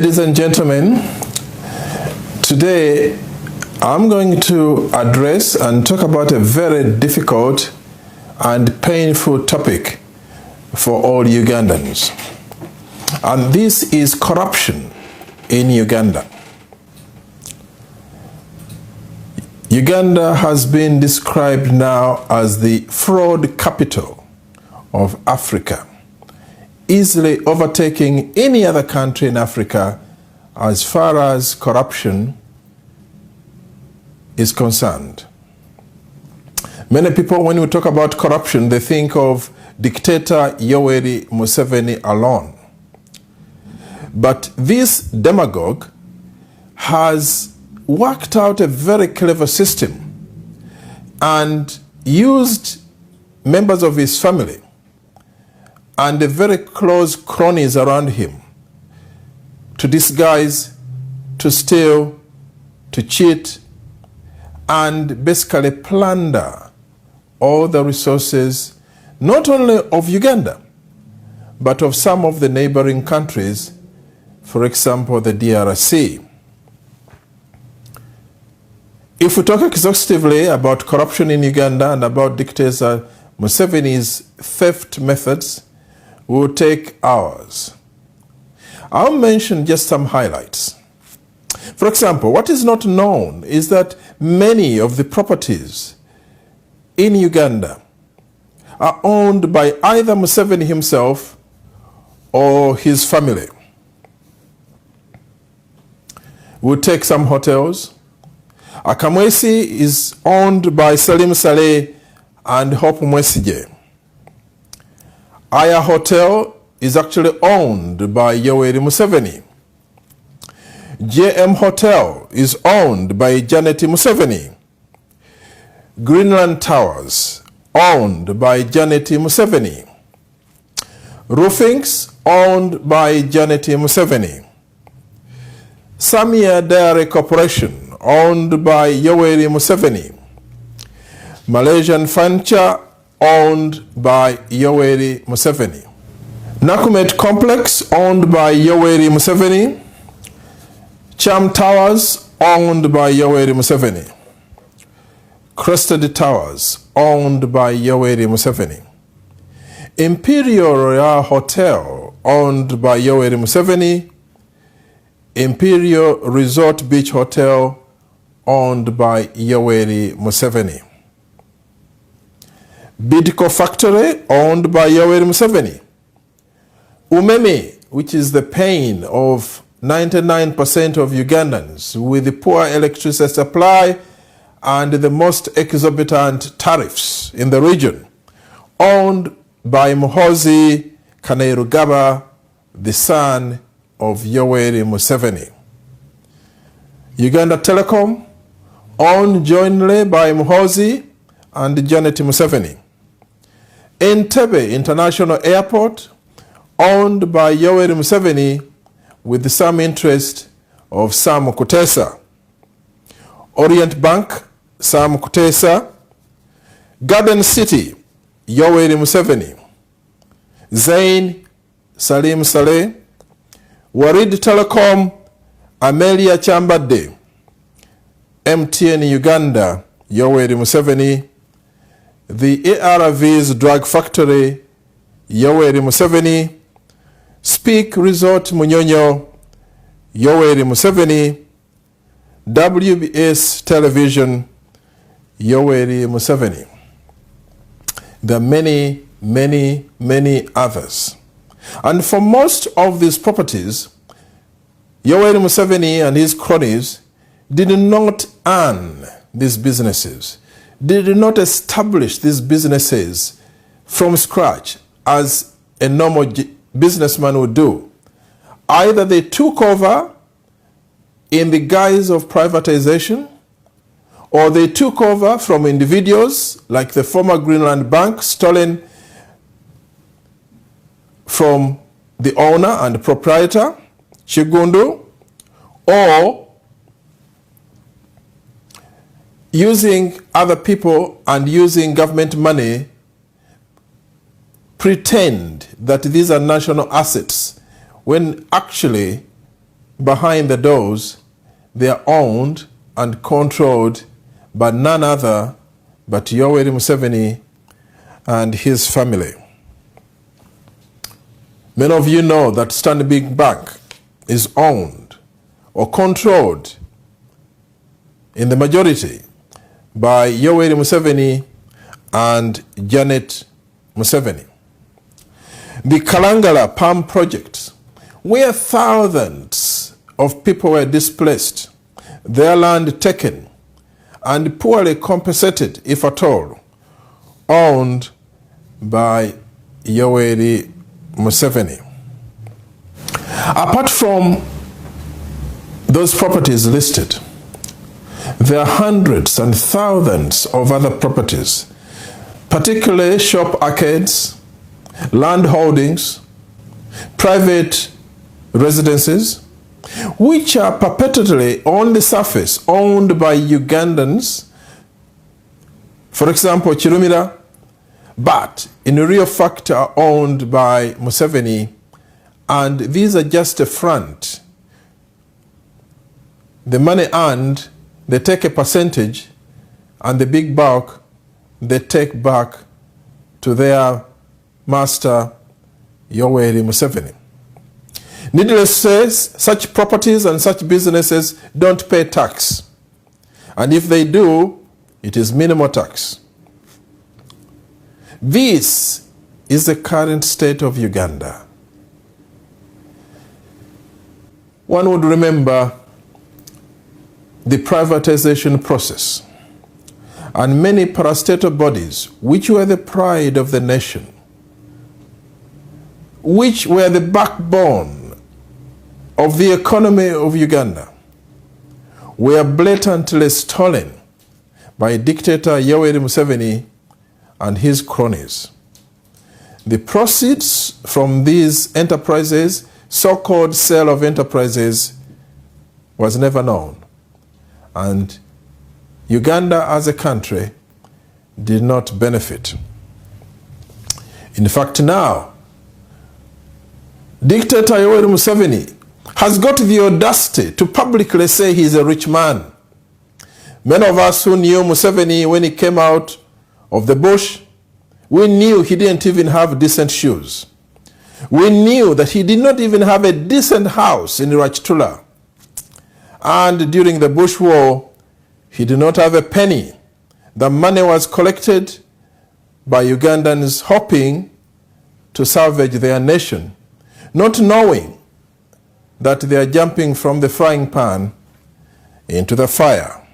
Ladies and gentlemen, today I'm going to address and talk about a very difficult and painful topic for all Ugandans. And this is corruption in Uganda. Uganda has been described now as the fraud capital of Africa, easily overtaking any other country in Africa as far as corruption is concerned. Many people, when we talk about corruption, they think of dictator Yoweri Museveni alone. But this demagogue has worked out a very clever system and used members of his family and the very close cronies around him to disguise, to steal, to cheat, and basically plunder all the resources, not only of Uganda, but of some of the neighboring countries, for example, the DRC. If we talk exhaustively about corruption in Uganda and about dictator Museveni's theft methods, we will take hours. I'll mention just some highlights. For example, what is not known is that many of the properties in Uganda are owned by either Museveni himself or his family. We'll take some hotels. Akamwesi is owned by Salim Saleh and Hope Mwesige. Aya Hotel is actually owned by Yoweri Museveni. JM Hotel is owned by Janet Museveni. Greenland Towers, owned by Janet Museveni. Roofings, owned by Janet Museveni. Samia Dairy Corporation, owned by Yoweri Museveni. Malaysian Furniture, owned by Yoweri Museveni. Nakumet Complex, owned by Yoweri Museveni. Cham Towers, owned by Yoweri Museveni. Crested Towers, owned by Yoweri Museveni. Imperial Royal Hotel, owned by Yoweri Museveni. Imperial Resort Beach Hotel, owned by Yoweri Museveni. Bidco Factory, owned by Yoweri Museveni. Umeme, which is the pain of 99% of Ugandans, with the poor electricity supply and the most exorbitant tariffs in the region, owned by Muhoozi Kainerugaba, the son of Yoweri Museveni. Uganda Telecom, owned jointly by Muhoozi and Janet Museveni. Entebbe International Airport, owned by Yoweri Museveni with some interest of Sam Kutesa. Orient Bank, Sam Kutesa. Garden City, Yoweri Museveni. Zain, Salim Saleh. Warid Telecom, Amelia Chambade. MTN Uganda, Yoweri Museveni. The ARV's Drug Factory, Yoweri Museveni. Speak Resort Munyonyo, Yoweri Museveni. WBS Television, Yoweri Museveni. There are many, many, many others. And for most of these properties, Yoweri Museveni and his cronies did not earn these businesses, did not establish these businesses from scratch as a normal businessman would do. Either they took over in the guise of privatization, or they took over from individuals like the former Greenland Bank, stolen from the owner and proprietor, Chigundu, or using other people and using government money, pretend that these are national assets when actually behind the doors, they are owned and controlled by none other but Yoweri Museveni and his family. Many of you know that Stanbic Bank is owned or controlled in the majority by Yoweri Museveni and Janet Museveni. The Kalangala Palm Project, where thousands of people were displaced, their land taken, and poorly compensated, if at all, owned by Yoweri Museveni. Apart from those properties listed, there are hundreds and thousands of other properties, particularly shop arcades, land holdings, private residences, which are perpetually on the surface owned by Ugandans, for example, Chirumira, but in real fact are owned by Museveni, and these are just a front. The money earned, they take a percentage, and the big bulk they take back to their master, Yoweri Museveni. Needless to say, such properties and such businesses don't pay tax. And if they do, it is minimal tax. This is the current state of Uganda. One would remember the privatization process and many parastatal bodies which were the pride of the nation, which were the backbone of the economy of Uganda, were blatantly stolen by dictator Yoweri Museveni and his cronies. The proceeds from these enterprises, so-called sale of enterprises, was never known. And Uganda as a country did not benefit. In fact, now, dictator Yoweri Museveni has got the audacity to publicly say he's a rich man. Many of us who knew Museveni when he came out of the bush, we knew he didn't even have decent shoes. We knew that he did not even have a decent house in Rachitula. And during the Bush War, he did not have a penny. The money was collected by Ugandans hoping to salvage their nation, not knowing that they are jumping from the frying pan into the fire.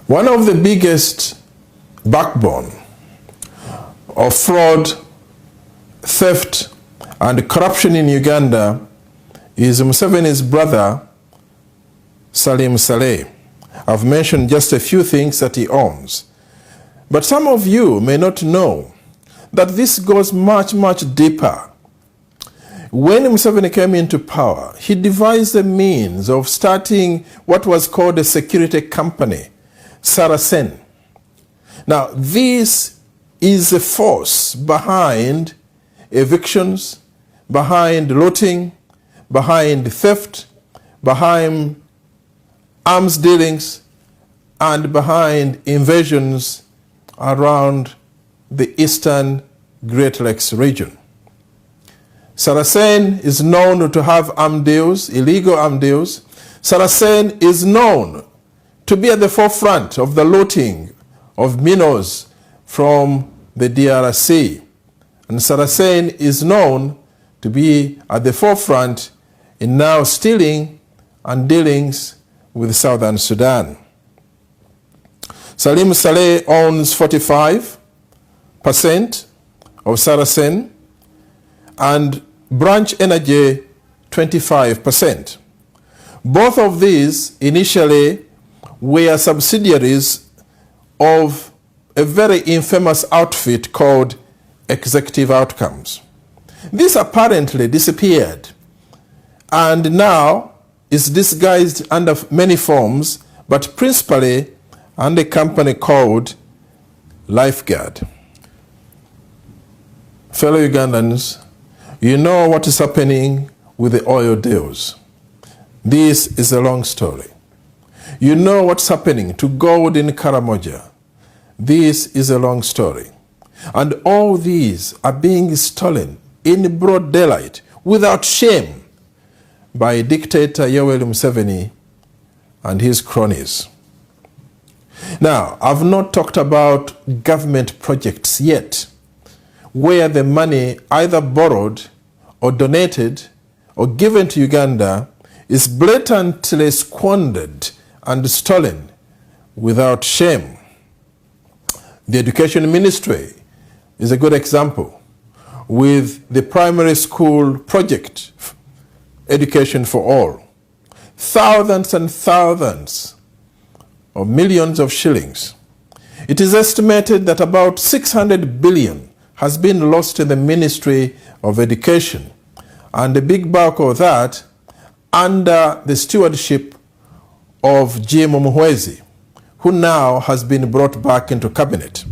One of the biggest backbone of fraud, theft, and corruption in Uganda is Museveni's brother, Salim Saleh. I've mentioned just a few things that he owns. But some of you may not know that this goes much, much deeper. When Museveni came into power, he devised a means of starting what was called a security company, Saracen. Now, this is the force behind evictions, behind looting, behind theft, behind arms dealings, and behind invasions around the eastern Great Lakes region. Saracen is known to have armed deals, illegal armed deals. Saracen is known to be at the forefront of the looting of minerals from the DRC. And Saracen is known to be at the forefront in now stealing and dealings with Southern Sudan. Salim Saleh owns 45% of Saracen and Branch Energy 25%. Both of these initially were subsidiaries of a very infamous outfit called Executive Outcomes. This apparently disappeared and now is disguised under many forms, but principally under a company called Lifeguard. Fellow Ugandans, you know what is happening with the oil deals. This is a long story. You know what's happening to gold in Karamoja. This is a long story. And all these are being stolen in broad daylight without shame by dictator Yoweri Museveni and his cronies. Now, I've not talked about government projects yet, where the money either borrowed or donated or given to Uganda is blatantly squandered and stolen without shame. The Education Ministry is a good example with the primary school project, Education for All. Thousands and thousands of millions of shillings. It is estimated that about 600 billion has been lost in the Ministry of Education, and a big bulk of that under the stewardship of GM Muhwezi, who now has been brought back into cabinet.